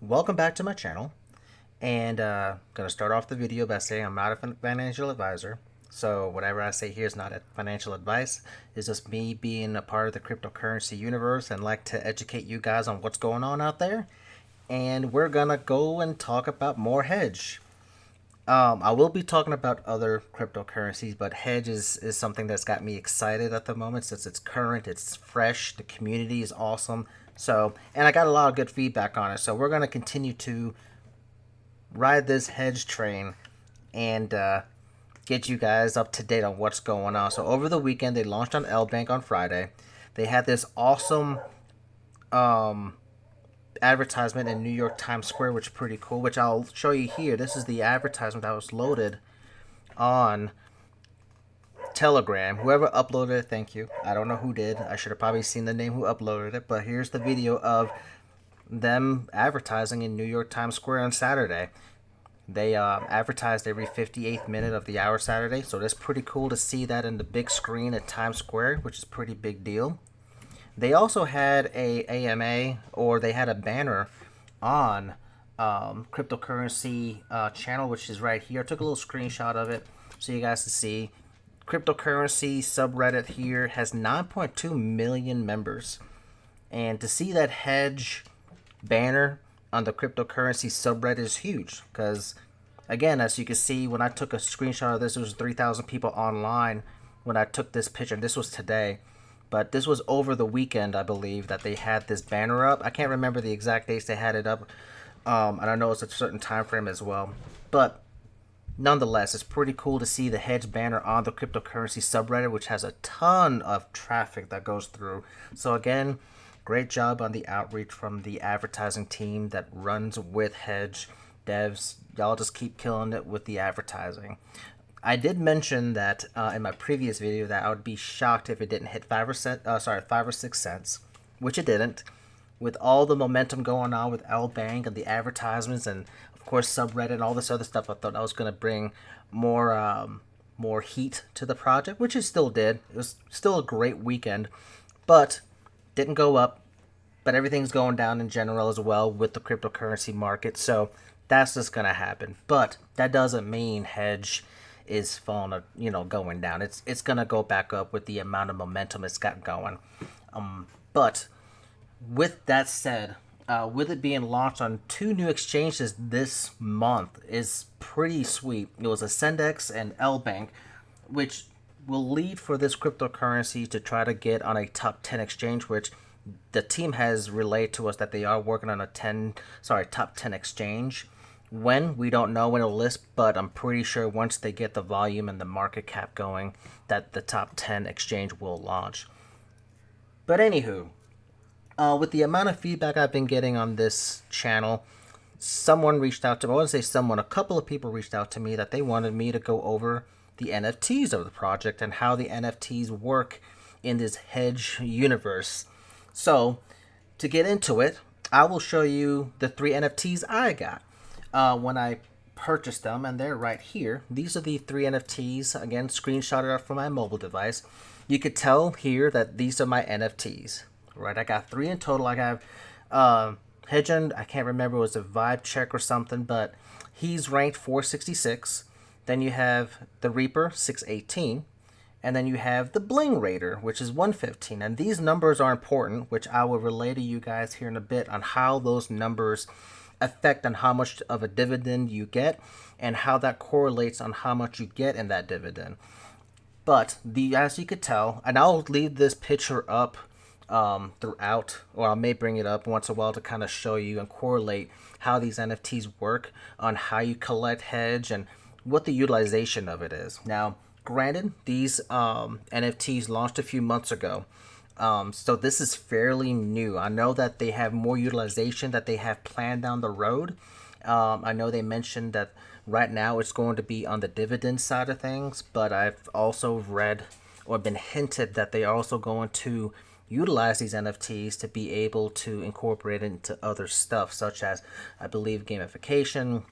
Welcome back to my channel, and gonna start off the video by saying I'm not a financial advisor. So whatever I say here is not a financial advice. It's just me being a part of the cryptocurrency universe and like to educate you guys on what's going on out there. And we're gonna go and talk about more hedge. I will be talking about other cryptocurrencies, but hedge is something that's got me excited at the moment since it's current, it's fresh, the community is awesome. So, and I got a lot of good feedback on it. So we're gonna continue to ride this hedge train and get you guys up to date on what's going on. So over the weekend, they launched on L Bank on Friday. They had this awesome um, advertisement in New York Times Square, which is pretty cool. Which I'll show you here. This is the advertisement that was loaded on Telegram. Whoever uploaded it, thank you. I don't know who did. I should have probably seen the name who uploaded it. But here's the video of them advertising in New York Times Square on Saturday. They advertised every 58th minute of the hour Saturday, so that's pretty cool to see that in the big screen at Times Square, which is a pretty big deal. They also had a AMA, or they had a banner on cryptocurrency channel, which is right here. I took a little screenshot of it so you guys can see. Cryptocurrency subreddit here has 9.2 million members, and to see that hedge banner on the cryptocurrency subreddit is huge because, again, as you can see, when I took a screenshot of this, there was 3,000 people online when I took this picture. This was today, but this was over the weekend, I believe, that they had this banner up. I can't remember the exact dates they had it up. And I know it's a certain time frame as well, but nonetheless, it's pretty cool to see the hedge banner on the cryptocurrency subreddit, which has a ton of traffic that goes through. So again, great job on the outreach from the advertising team that runs with hedge devs. Y'all just keep killing it with the advertising. I did mention that in my previous video that I would be shocked if it didn't hit 5 or 6 cents, which it didn't. With all the momentum going on with L Bank and the advertisements and of course subreddit and all this other stuff, I thought I was going to bring more heat to the project, which it still did. It was still a great weekend, but didn't go up. But everything's going down in general as well with the cryptocurrency market, so that's just going to happen. But that doesn't mean hedge is falling, going down. It's going to go back up with the amount of momentum it's got going. But with that said, with it being launched on two new exchanges this month is pretty sweet. It was Ascendex and L Bank, which will lead for this cryptocurrency to try to get on a top 10 exchange, which the team has relayed to us that they are working on a top 10 exchange. When, we don't know when it'll list, but I'm pretty sure once they get the volume and the market cap going, that the top 10 exchange will launch. But anywho, with the amount of feedback I've been getting on this channel, someone reached out to me. I want to say someone, a couple of people reached out to me that they wanted me to go over the NFTs of the project and how the NFTs work in this hedge universe. So, to get into it, I will show you the 3 NFTs I got when I purchased them, and they're right here. These are the 3 NFTs, again, screenshotted up from my mobile device. You could tell here that these are my NFTs, right? I got 3 in total. I got HEGE, I can't remember, it was a vibe check or something, but he's ranked 466. Then you have the Reaper, 618. And then you have the Bling Raider, which is 115. And these numbers are important, which I will relay to you guys here in a bit on how those numbers affect on how much of a dividend you get and how that correlates on how much you get in that dividend. But as you could tell, and I'll leave this picture up throughout, or I may bring it up once in a while to kind of show you and correlate how these NFTs work on how you collect hedge and what the utilization of it is. Now, granted, these NFTs launched a few months ago, so this is fairly new. I know that they have more utilization that they have planned down the road. I know they mentioned that right now it's going to be on the dividend side of things, but I've also read or been hinted that they are also going to utilize these NFTs to be able to incorporate it into other stuff, such as, I believe, gamification,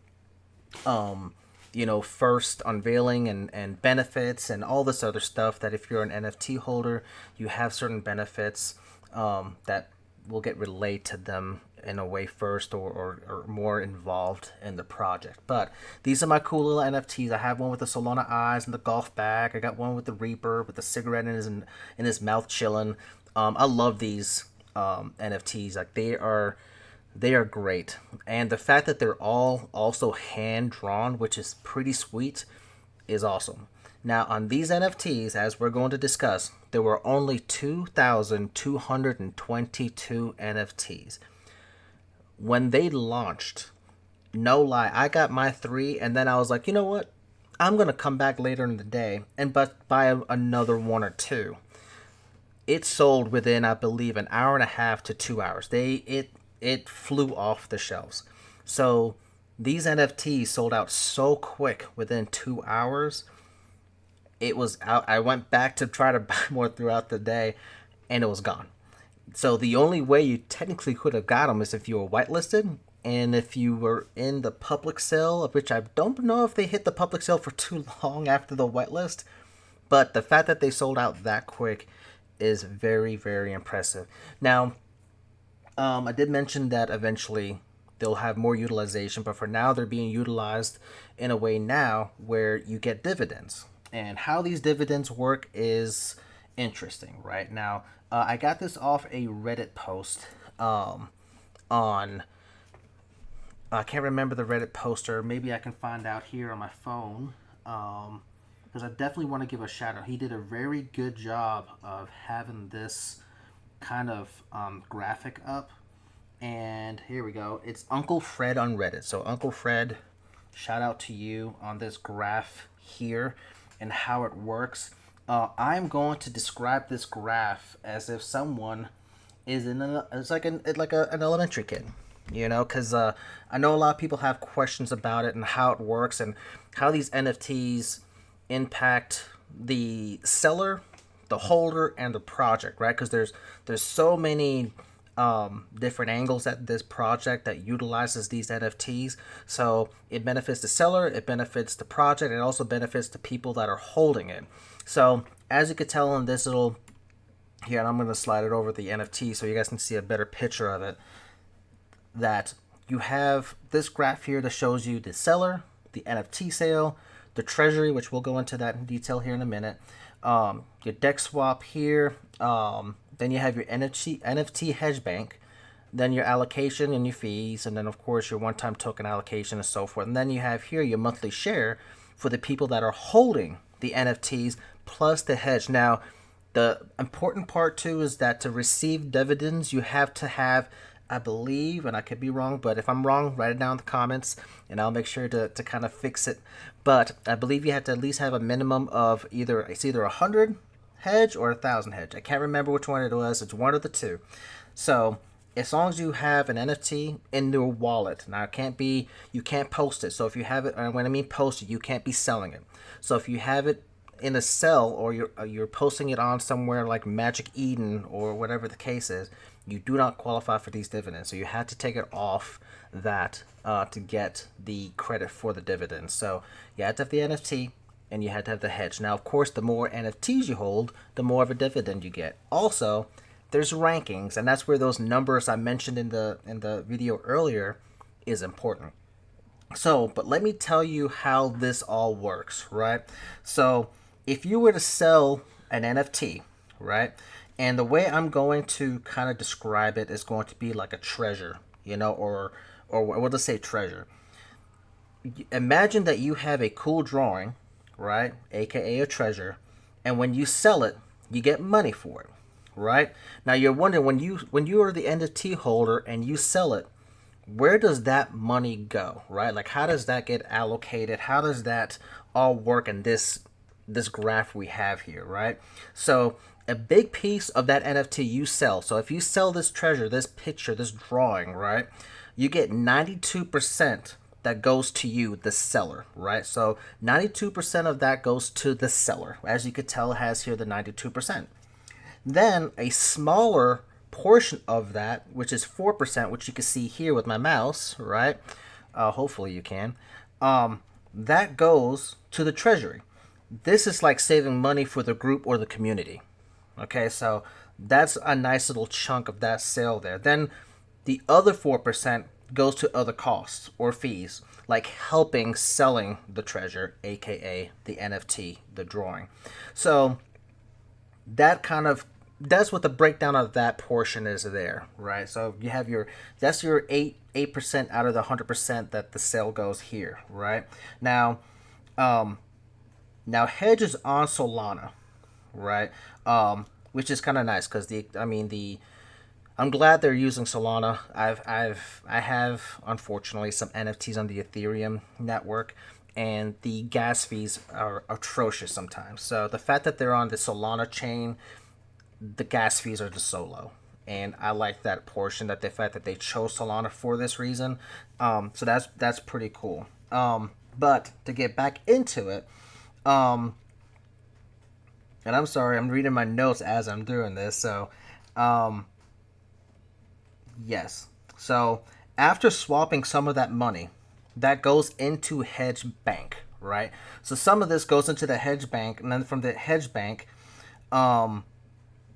first unveiling and benefits and all this other stuff, that if you're an NFT holder, you have certain benefits that will get relayed to them in a way first, or more involved in the project. But these are my cool little NFTs. I have one with the Solana eyes and the golf bag. I got one with the Reaper with the cigarette in his mouth chilling. I love these NFTs. Like they are great, and the fact that they're all also hand drawn, which is pretty sweet, is awesome. Now, on these NFTs, as we're going to discuss, there were only 2,222 NFTs. When they launched, no lie, I got my three, and then I was like, you know what? I'm going to come back later in the day and buy another one or two. It sold within, I believe, an hour and a half to 2 hours. It flew off the shelves. So these NFTs sold out so quick within 2 hours. It was out. I went back to try to buy more throughout the day, and it was gone. So the only way you technically could have got them is if you were whitelisted, and if you were in the public sale, of which I don't know if they hit the public sale for too long after the whitelist. But the fact that they sold out that quick is very, very impressive. Now, I did mention that eventually they'll have more utilization, but for now they're being utilized in a way now where you get dividends. And how these dividends work is interesting, right? Now, I got this off a Reddit post on, I can't remember the Reddit poster. Maybe I can find out here on my phone, because I definitely want to give a shout out. He did a very good job of having this kind of graphic up. And here we go. It's Uncle Fred on Reddit. So Uncle Fred, shout out to you on this graph here and how it works. I'm going to describe this graph as if someone is it's like an elementary kid, because I know a lot of people have questions about it and how it works and how these NFTs impact the seller, the holder, and the project, right? Because there's so many different angles at this project that utilizes these NFTs. So it benefits the seller, it benefits the project, it also benefits the people that are holding it. So as you could tell in this little here, and I'm going to slide it over the NFT so you guys can see a better picture of it, that you have this graph here that shows you the seller, the NFT sale, the treasury, which we'll go into that in detail here in a minute, your deck swap here, then you have your NFT hedge bank, then your allocation and your fees, and then of course your one-time token allocation and so forth. And then you have here your monthly share for the people that are holding the NFTs plus the hedge. Now, the important part too is that to receive dividends, you have to have, I believe, and I could be wrong, but if I'm wrong, write it down in the comments and I'll make sure to kind of fix it. But I believe you have to at least have a minimum of either 100 hedge or 1,000 hedge. I can't remember which one it was. It's one of the two. So as long as you have an NFT in your wallet, now you can't post it. So if you have it, and when I mean post it, you can't be selling it. So if you have it in a cell or you're posting it on somewhere like Magic Eden or whatever the case is, you do not qualify for these dividends. So you have to take it off that to get the credit for the dividends. So you have to have the NFT and you had to have the hedge. Now, of course, the more NFTs you hold, the more of a dividend you get. Also, there's rankings, and that's where those numbers I mentioned in the video earlier is important. So, but let me tell you how this all works, right? So, if you were to sell an NFT, right, and the way I'm going to kind of describe it is going to be like a treasure, or we'll just say treasure. Imagine that you have a cool drawing, right, aka a treasure, and when you sell it, you get money for it, right? Now you're wondering, when you are the NFT holder and you sell it, where does that money go, right? Like, how does that get allocated? How does that all work in this graph we have here, right? So a big piece of that NFT you sell. So if you sell this treasure, this picture, this drawing, right, you get 92% that goes to you, the seller, right? So 92% of that goes to the seller. As you could tell, it has here the 92%. Then a smaller portion of that, which is 4%, which you can see here with my mouse, right? Hopefully you can. That goes to the treasury. This is like saving money for the group or the community. Okay, so That's a nice little chunk of that sale there. Then the other 4% goes to other costs or fees, like helping selling the treasure, aka the NFT, the drawing. So that kind of that's what the breakdown of that portion is there, right? So you have your that's your 8% out of the 100% that the sale goes here, right? Now, um, now Hedge is on Solana, right? Which is kind of nice because the I'm glad they're using Solana. I have unfortunately some NFTs on the Ethereum network, and the gas fees are atrocious sometimes. So the fact that they're on the Solana chain, the gas fees are just so low, and I like that portion. That the fact that they chose Solana for this reason. So that's pretty cool. But to get back into it, um, and I'm sorry, I'm reading my notes as I'm doing this. So, um, yes. So after swapping some of that money, that goes into Hedge Bank, right? So some of this goes into the Hedge Bank, and then from the Hedge Bank, um,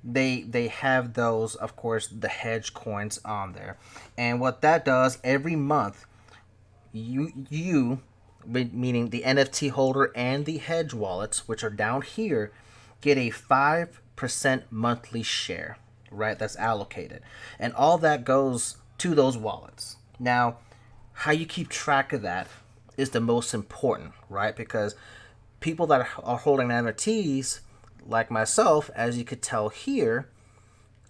they have those, of course, the hedge coins on there, and what that does every month, you meaning the NFT holder and the hedge wallets, which are down here, get a 5% monthly share, right? That's allocated. And all that goes to those wallets. Now, how you keep track of that is the most important, right? Because people that are holding NFTs, like myself, as you could tell here,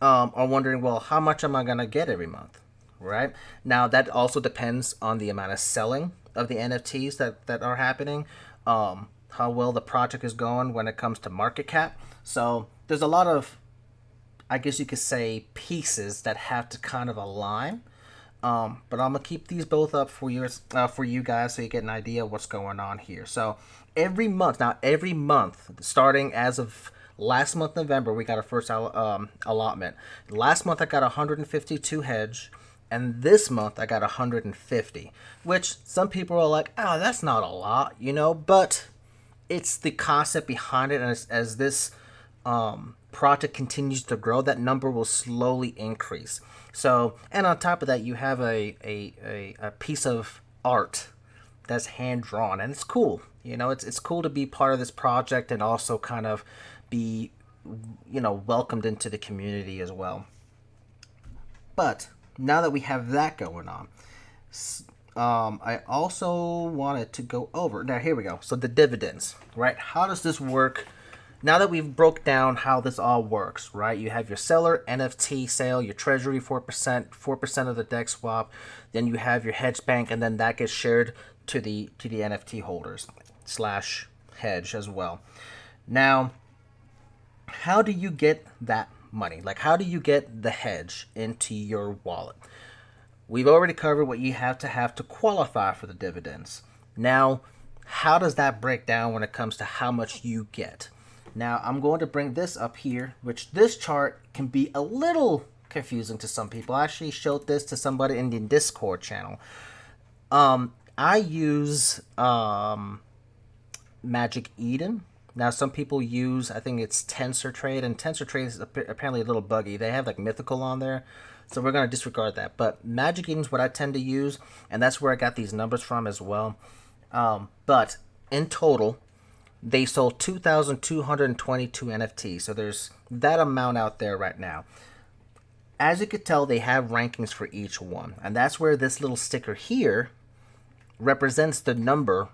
are wondering, well, how much am I going to get every month? Right? Now, that also depends on the amount of selling of the NFTs that are happening, how well the project is going when it comes to market cap. So there's a lot of, I guess you could say, pieces that have to kind of align. But I'm gonna keep these both up for you guys so you get an idea of what's going on here. So every month, starting as of last month, November, we got our first allotment. Last month I got 152 hedge, and this month I got 150. Which some people are like, oh, that's not a lot, but it's the concept behind it, and as this project continues to grow, that number will slowly increase. So, and on top of that, you have a piece of art that's hand drawn, and it's cool. It's cool to be part of this project and also kind of be, welcomed into the community as well. But now that we have that going on, I also wanted to go over. Now, here we go. So the dividends, right? How does this work? Now that we've broke down how this all works, right? You have your seller NFT sale, your treasury 4% of the deck swap, then you have your hedge bank, and then that gets shared to the NFT holders slash hedge as well. Now, how do you get that money? Like, how do you get the hedge into your wallet? We've already covered what you have to qualify for the dividends. Now, how does that break down when it comes to how much you get? Now, I'm going to bring this up here, which this chart can be a little confusing to some people. I actually showed this to somebody in the Discord channel. I use Magic Eden. Now, some people use, I think it's TensorTrade, and TensorTrade is apparently a little buggy. They have like Mythical on there, so we're going to disregard that. But Magic Eden is what I tend to use, and that's where I got these numbers from as well. But in total, they sold 2,222 NFTs, so there's that amount out there right now. As you could tell, they have rankings for each one, and that's where this little sticker here represents the number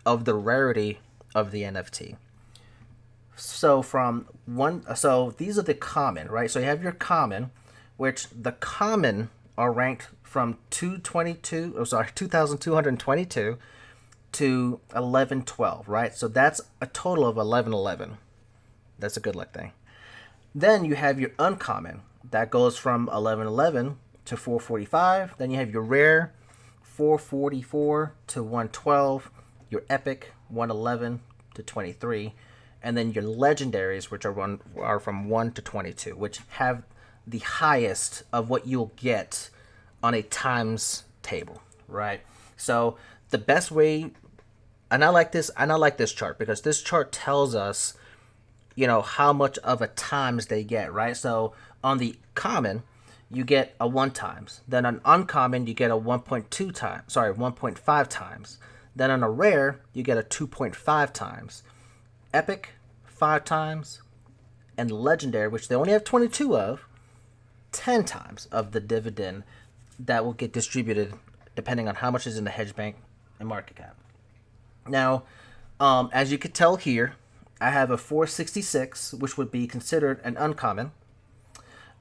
of the rarity of the NFT. So so these are the common, right? So you have your common, which the common are ranked from 2,222 to 1112, right? So that's a total of 1111. That's a good luck thing. Then you have your uncommon. That goes from 1111 to 445. Then you have your rare, 444 to 112. Your epic, 111 to 23. And then your legendaries, which are from 1 to 22, which have the highest of what you'll get on a times table, right? So the best way, and I like this chart because this chart tells us how much of a times they get, right? So on the common, you get a 1 times. Then on uncommon, you get a 1.2 times. Sorry, 1.5 times. Then on a rare, you get a 2.5 times. Epic, 5 times. And legendary, which they only have 22 of, 10 times of the dividend that will get distributed depending on how much is in the hedge bank and market cap. Now, as you can tell here, I have a 466, which would be considered an uncommon.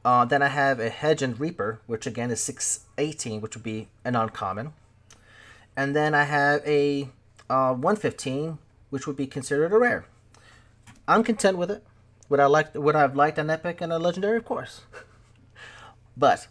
Then I have a Hedge and Reaper, which again is 618, which would be an uncommon. And then I have a 115, which would be considered a rare. I'm content with it. Would I've liked an epic and a legendary? Of course. But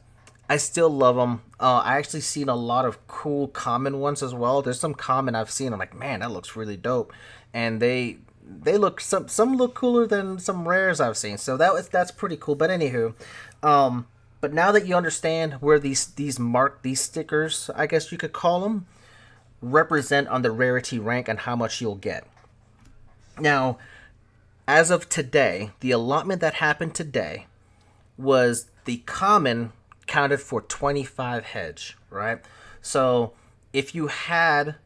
I still love them. I actually seen a lot of cool common ones as well. There's some common I've seen. I'm like, man, that looks really dope. And they look some look cooler than some rares I've seen. So that's pretty cool. But anywho, but now that you understand where these stickers, I guess you could call them, represent on the rarity rank and how much you'll get. Now, as of today, the allotment that happened today was the common counted for 25 hedge, right? So if you had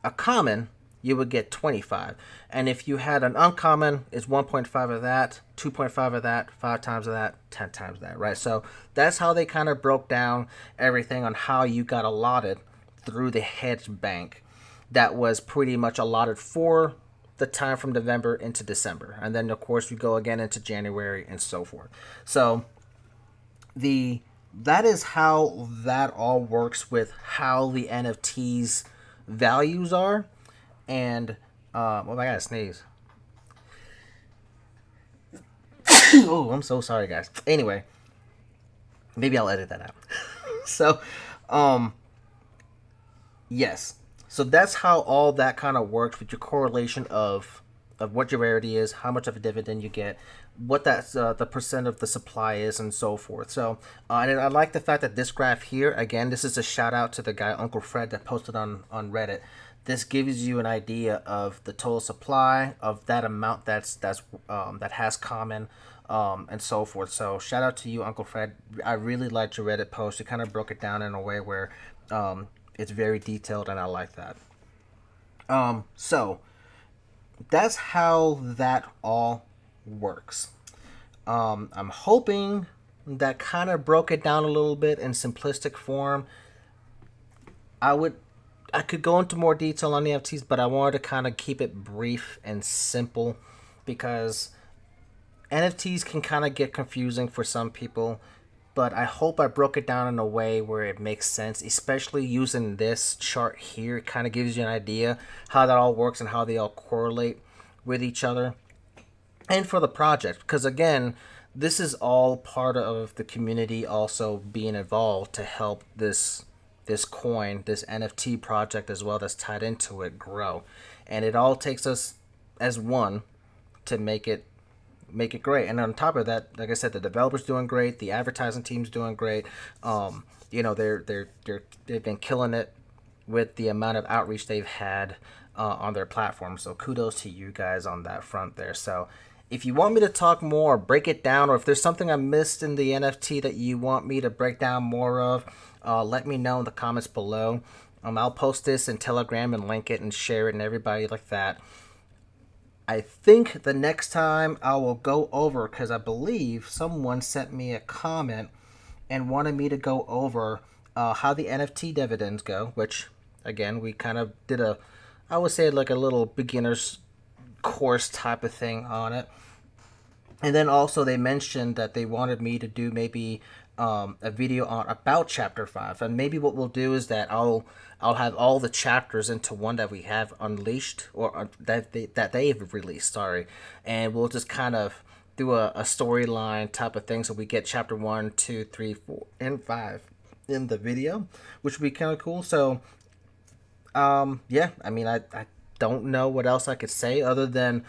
a common, you would get 25. And if you had an uncommon, it's 1.5 of that, 2.5 of that, 5 times of that, 10 times that, right? So that's how they kind of broke down everything on how you got allotted through the hedge bank that was pretty much allotted for the time from November into December. And then, of course, we go again into January and so forth. So that is how that all works with how the NFTs values are. And I gotta sneeze. Oh, I'm so sorry, guys. Anyway, maybe I'll edit that out. So, yes. So that's how all that kind of works with your correlation of what your rarity is, how much of a dividend you get, what that's the percent of the supply is, and so forth. So, and I like the fact that this graph here, again, this is a shout out to the guy Uncle Fred that posted on Reddit. This gives you an idea of the total supply of that amount that has common, and so forth. So shout out to you, Uncle Fred. I really liked your Reddit post. You kind of broke it down in a way where it's very detailed, and I like that. So that's how that all works. I'm hoping that kind of broke it down a little bit in simplistic form. I could go into more detail on the NFTs, but I wanted to kind of keep it brief and simple because NFTs can kind of get confusing for some people. But I hope I broke it down in a way where it makes sense, especially using this chart here. It kind of gives you an idea how that all works and how they all correlate with each other. And for the project, because again, this is all part of the community also being involved to help this coin, this NFT project as well that's tied into it grow. And it all takes us as one to make it great. And on top of that, like I said, the developers doing great, the advertising team's doing great. They've been killing it with the amount of outreach they've had on their platform. So kudos to you guys on that front there. So if you want me to talk more, break it down, or if there's something I missed in the NFT that you want me to break down more of, let me know in the comments below. I'll post this in Telegram and link it and share it and everybody like that. I think the next time I will go over, because I believe someone sent me a comment and wanted me to go over how the NFT dividends go, which, again, we kind of did I would say like a little beginner's course type of thing on it. And then also they mentioned that they wanted me to do maybe a video on about chapter 5, and maybe what we'll do is that I'll have all the chapters into one that we have unleashed or that they've released, sorry, and we'll just kind of do a storyline type of thing, so we get chapter 1, 2, 3, 4, and 5 in the video, which would be kind of cool. So yeah, I mean, I don't know what else I could say other than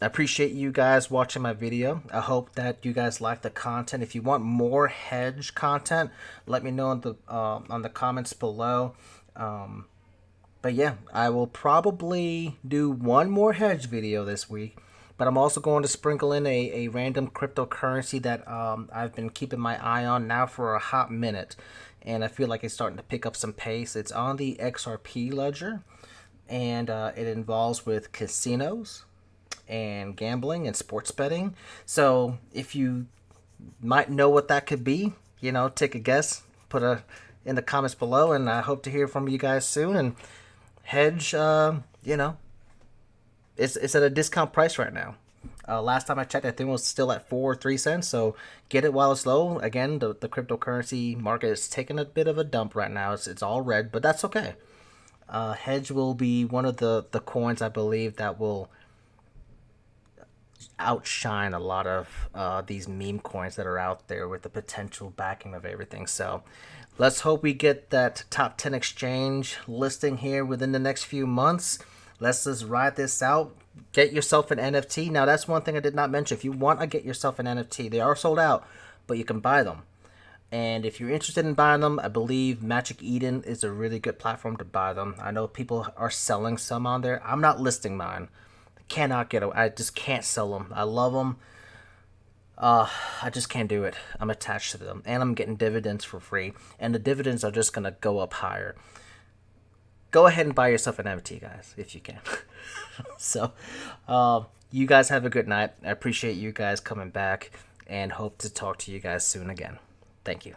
I appreciate you guys watching my video. I hope that you guys like the content. If you want more hedge content, let me know on the comments below. But yeah, I will probably do one more hedge video this week. But I'm also going to sprinkle in a random cryptocurrency that I've been keeping my eye on now for a hot minute. And I feel like it's starting to pick up some pace. It's on the XRP ledger, and it involves with casinos and gambling and sports betting. So if you might know what that could be, take a guess, put a in the comments below, and I hope to hear from you guys soon. And Hedge, it's at a discount price right now. Last time I checked, I think it was still at 4 or 3 cents. So get it while it's low. Again, the cryptocurrency market is taking a bit of a dump right now. It's all red, but that's okay. Hedge will be one of the coins I believe that will outshine a lot of these meme coins that are out there with the potential backing of everything. So let's hope we get that top 10 exchange listing here within the next few months. Let's just ride this out. Get yourself an NFT. Now, that's one thing I did not mention. If you want to get yourself an NFT, they are sold out, but you can buy them. And if you're interested in buying them, I believe Magic Eden is a really good platform to buy them. I know people are selling some on there. I'm not listing mine. Cannot get them. I just can't sell them. I love them. I just can't do it. I'm attached to them, and I'm getting dividends for free, and the dividends are just gonna go up higher. Go ahead and buy yourself an NFT, guys, if you can. So, you guys have a good night. I appreciate you guys coming back, and hope to talk to you guys soon again. Thank you.